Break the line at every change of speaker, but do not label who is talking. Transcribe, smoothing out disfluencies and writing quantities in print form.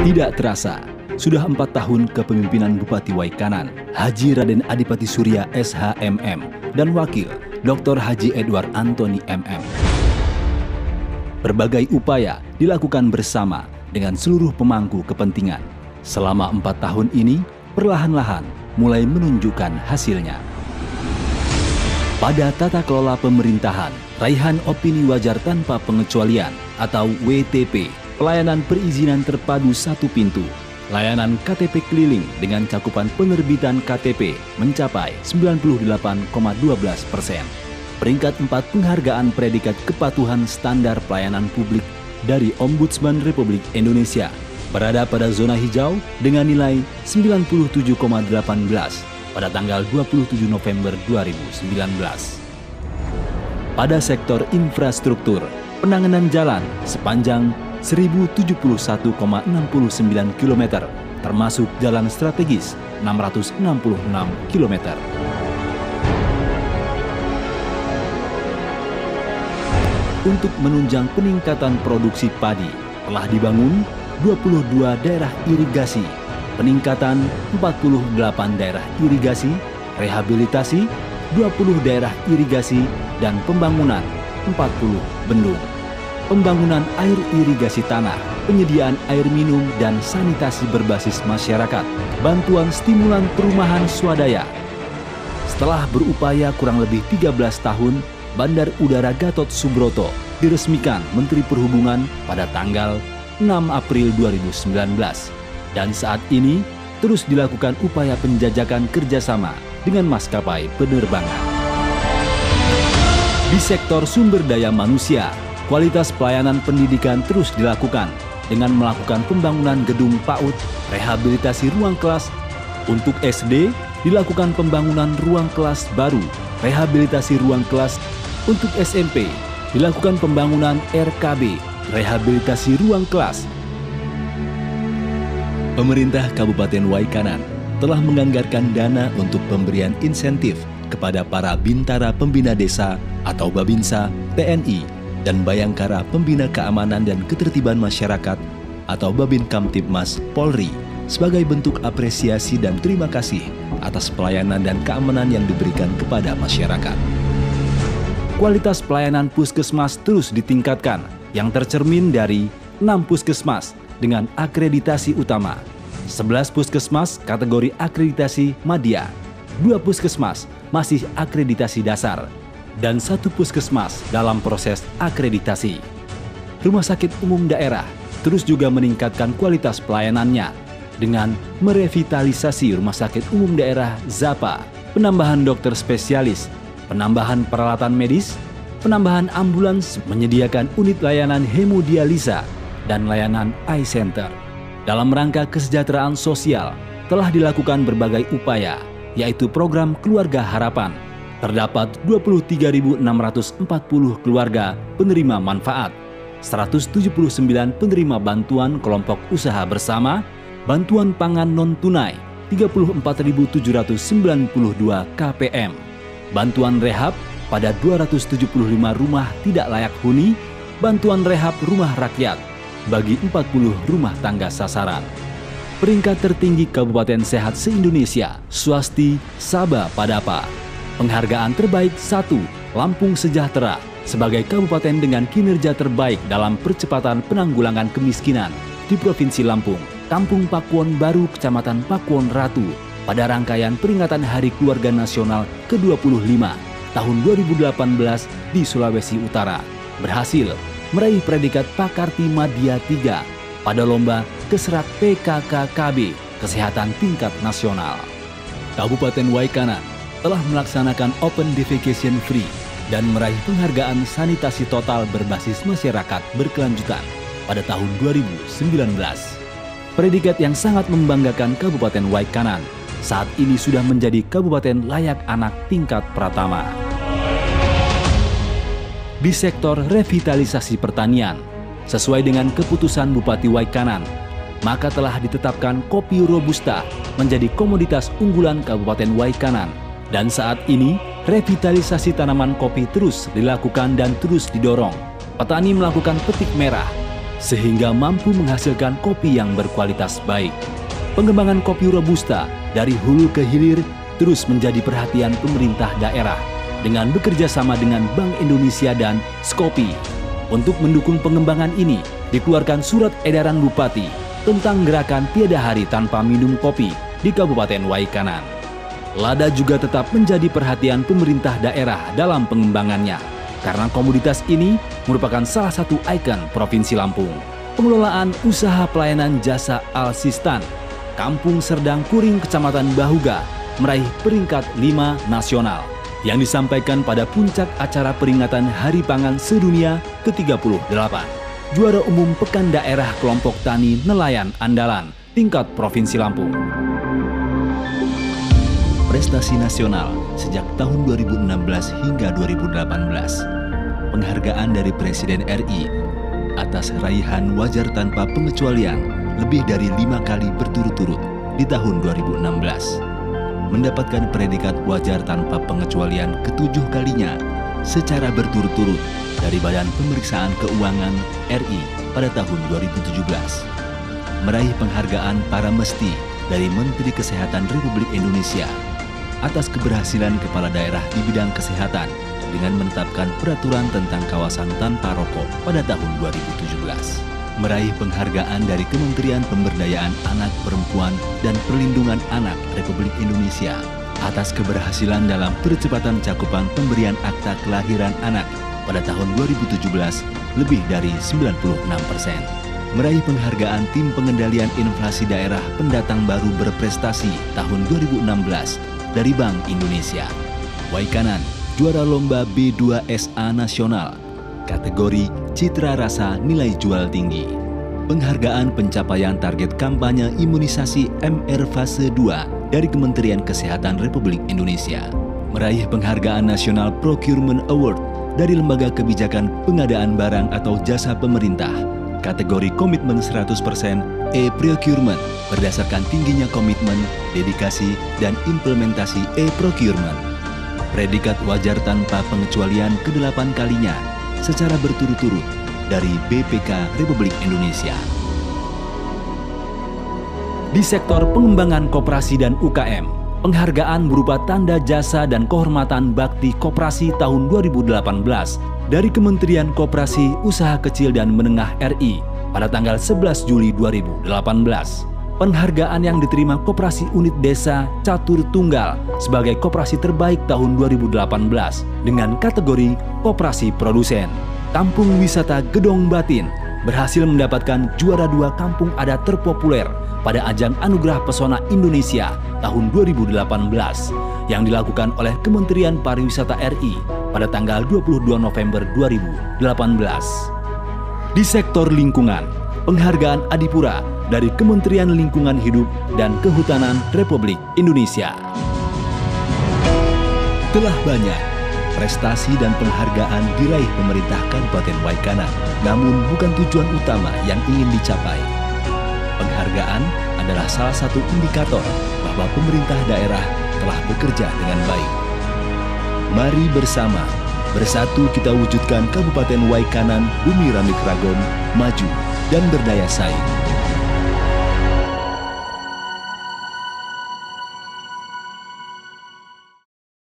Tidak terasa, sudah 4 tahun kepemimpinan Bupati Waikanan, Haji Raden Adipati Surya SHMM, dan Wakil Dr. Haji Edward Antoni MM. Berbagai upaya dilakukan bersama dengan seluruh pemangku kepentingan. Selama 4 tahun ini, perlahan-lahan mulai menunjukkan hasilnya. Pada tata kelola pemerintahan, raihan opini wajar tanpa pengecualian atau WTP, pelayanan perizinan terpadu satu pintu, layanan KTP keliling dengan cakupan penerbitan KTP mencapai 98,12%. Peringkat 4 penghargaan predikat kepatuhan standar pelayanan publik dari Ombudsman Republik Indonesia berada pada zona hijau dengan nilai 97,18 pada tanggal 27 November 2019. Pada sektor infrastruktur, penanganan jalan sepanjang 1071,69 km, termasuk jalan strategis 666 km. Untuk menunjang peningkatan produksi padi, telah dibangun 22 daerah irigasi, peningkatan 48 daerah irigasi, rehabilitasi 20 daerah irigasi, dan pembangunan 40 bendung. Pembangunan air irigasi tanah, penyediaan air minum dan sanitasi berbasis masyarakat, bantuan stimulan perumahan swadaya. Setelah berupaya kurang lebih 13 tahun, Bandar Udara Gatot Subroto diresmikan Menteri Perhubungan pada tanggal 6 April 2019. Dan saat ini terus dilakukan upaya penjajakan kerjasama dengan maskapai penerbangan. Di sektor sumber daya manusia, kualitas pelayanan pendidikan terus dilakukan dengan melakukan pembangunan gedung PAUD, rehabilitasi ruang kelas. Untuk SD, dilakukan pembangunan ruang kelas baru, rehabilitasi ruang kelas. Untuk SMP, dilakukan pembangunan RKB, rehabilitasi ruang kelas. Pemerintah Kabupaten Waikanan telah menganggarkan dana untuk pemberian insentif kepada para Bintara Pembina Desa atau Babinsa, TNI, dan Bayangkara Pembina Keamanan dan Ketertiban Masyarakat atau Babin Kamtibmas Polri sebagai bentuk apresiasi dan terima kasih atas pelayanan dan keamanan yang diberikan kepada masyarakat. Kualitas pelayanan puskesmas terus ditingkatkan yang tercermin dari 6 puskesmas dengan akreditasi utama, 11 puskesmas kategori akreditasi madya, 2 puskesmas masih akreditasi dasar, dan 1 puskesmas dalam proses akreditasi. Rumah sakit umum daerah terus juga meningkatkan kualitas pelayanannya dengan merevitalisasi rumah sakit umum daerah ZAPA, penambahan dokter spesialis, penambahan peralatan medis, penambahan ambulans, menyediakan unit layanan hemodialisa, dan layanan eye center. Dalam rangka kesejahteraan sosial, telah dilakukan berbagai upaya, yaitu program Keluarga Harapan. Terdapat 23.640 keluarga penerima manfaat, 179 penerima bantuan kelompok usaha bersama, bantuan pangan non-tunai, 34.792 KPM, bantuan rehab pada 275 rumah tidak layak huni, bantuan rehab rumah rakyat bagi 40 rumah tangga sasaran. Peringkat tertinggi Kabupaten Sehat se-Indonesia, Swasti Saba Padapa. Penghargaan terbaik 1, Lampung Sejahtera, sebagai kabupaten dengan kinerja terbaik dalam percepatan penanggulangan kemiskinan di Provinsi Lampung. Kampung Pakuwon Baru, Kecamatan Pakuwon Ratu, pada rangkaian peringatan Hari Keluarga Nasional ke-25 tahun 2018 di Sulawesi Utara, berhasil meraih predikat Pakarti Madya 3 pada lomba Kesrat PKKKB Kesehatan Tingkat Nasional. Kabupaten Waikanan telah melaksanakan Open Defecation Free dan meraih penghargaan sanitasi total berbasis masyarakat berkelanjutan pada tahun 2019. Predikat yang sangat membanggakan Kabupaten Waikanan saat ini sudah menjadi Kabupaten Layak Anak tingkat Pratama. Di sektor revitalisasi pertanian, sesuai dengan keputusan Bupati Waikanan, maka telah ditetapkan kopi Robusta menjadi komoditas unggulan Kabupaten Waikanan. Dan saat ini, revitalisasi tanaman kopi terus dilakukan dan terus didorong. Petani melakukan petik merah,
sehingga mampu menghasilkan kopi yang berkualitas baik. Pengembangan kopi Robusta dari hulu ke hilir terus menjadi perhatian pemerintah daerah dengan bekerja sama dengan Bank Indonesia dan Skopi. Untuk mendukung pengembangan ini, dikeluarkan surat edaran Bupati tentang gerakan tiada hari tanpa minum kopi di Kabupaten Waikanan. Lada juga tetap menjadi perhatian pemerintah daerah dalam pengembangannya, karena komoditas ini merupakan salah satu ikon Provinsi Lampung. Pengelolaan usaha pelayanan jasa Al-Sistan, Kampung Serdang Kuring, Kecamatan Bahuga, meraih peringkat 5 nasional yang disampaikan pada puncak acara peringatan Hari Pangan Sedunia ke-38. Juara umum Pekan Daerah Kelompok Tani Nelayan Andalan tingkat Provinsi Lampung.
Prestasi nasional sejak tahun 2016 hingga 2018. Penghargaan dari Presiden RI atas raihan wajar tanpa pengecualian lebih dari 5 kali berturut-turut di tahun 2016. Mendapatkan predikat wajar tanpa pengecualian ke-7 kalinya secara berturut-turut dari Badan Pemeriksaan Keuangan RI pada tahun 2017. Meraih penghargaan para mesti dari Menteri Kesehatan Republik Indonesia atas keberhasilan kepala daerah di bidang kesehatan dengan menetapkan peraturan tentang kawasan tanpa rokok pada tahun 2017. Meraih penghargaan dari Kementerian Pemberdayaan Anak, Perempuan, dan Perlindungan Anak Republik Indonesia atas keberhasilan dalam percepatan cakupan pemberian akta kelahiran anak pada tahun 2017 lebih dari 96%. Meraih penghargaan Tim Pengendalian Inflasi Daerah Pendatang Baru Berprestasi tahun 2016 dari Bank Indonesia. Waikanan juara lomba B2SA Nasional kategori Citra Rasa Nilai Jual Tinggi. Penghargaan pencapaian target kampanye imunisasi MR Fase 2 dari Kementerian Kesehatan Republik Indonesia. Meraih penghargaan National Procurement Award dari Lembaga Kebijakan Pengadaan Barang atau Jasa Pemerintah kategori Komitmen 100% E-Procurement berdasarkan tingginya komitmen, dedikasi, dan implementasi E-Procurement. Predikat wajar tanpa pengecualian ke-8 kalinya secara berturut-turut dari BPK Republik Indonesia. Di sektor pengembangan koperasi dan UKM, penghargaan berupa tanda jasa dan kehormatan bakti koperasi tahun 2018 dari Kementerian Koperasi Usaha Kecil dan Menengah RI pada tanggal 11 Juli 2018. Penghargaan yang diterima Koperasi Unit Desa Catur Tunggal sebagai koperasi terbaik tahun 2018 dengan kategori Koperasi Produsen. Kampung Wisata Gedong Batin berhasil mendapatkan juara 2 kampung adat terpopuler pada ajang Anugerah Pesona Indonesia tahun 2018 yang dilakukan oleh Kementerian Pariwisata RI pada tanggal 22 November 2018. Di sektor lingkungan, penghargaan Adipura dari Kementerian Lingkungan Hidup dan Kehutanan Republik Indonesia. Telah banyak prestasi dan penghargaan diraih pemerintah Kabupaten Waikanan, namun bukan tujuan utama yang ingin dicapai. Penghargaan adalah salah satu indikator bahwa pemerintah daerah telah bekerja dengan baik. Mari bersatu kita wujudkan Kabupaten Waikanan Bumi Ramik Ragom maju dan berdaya saing.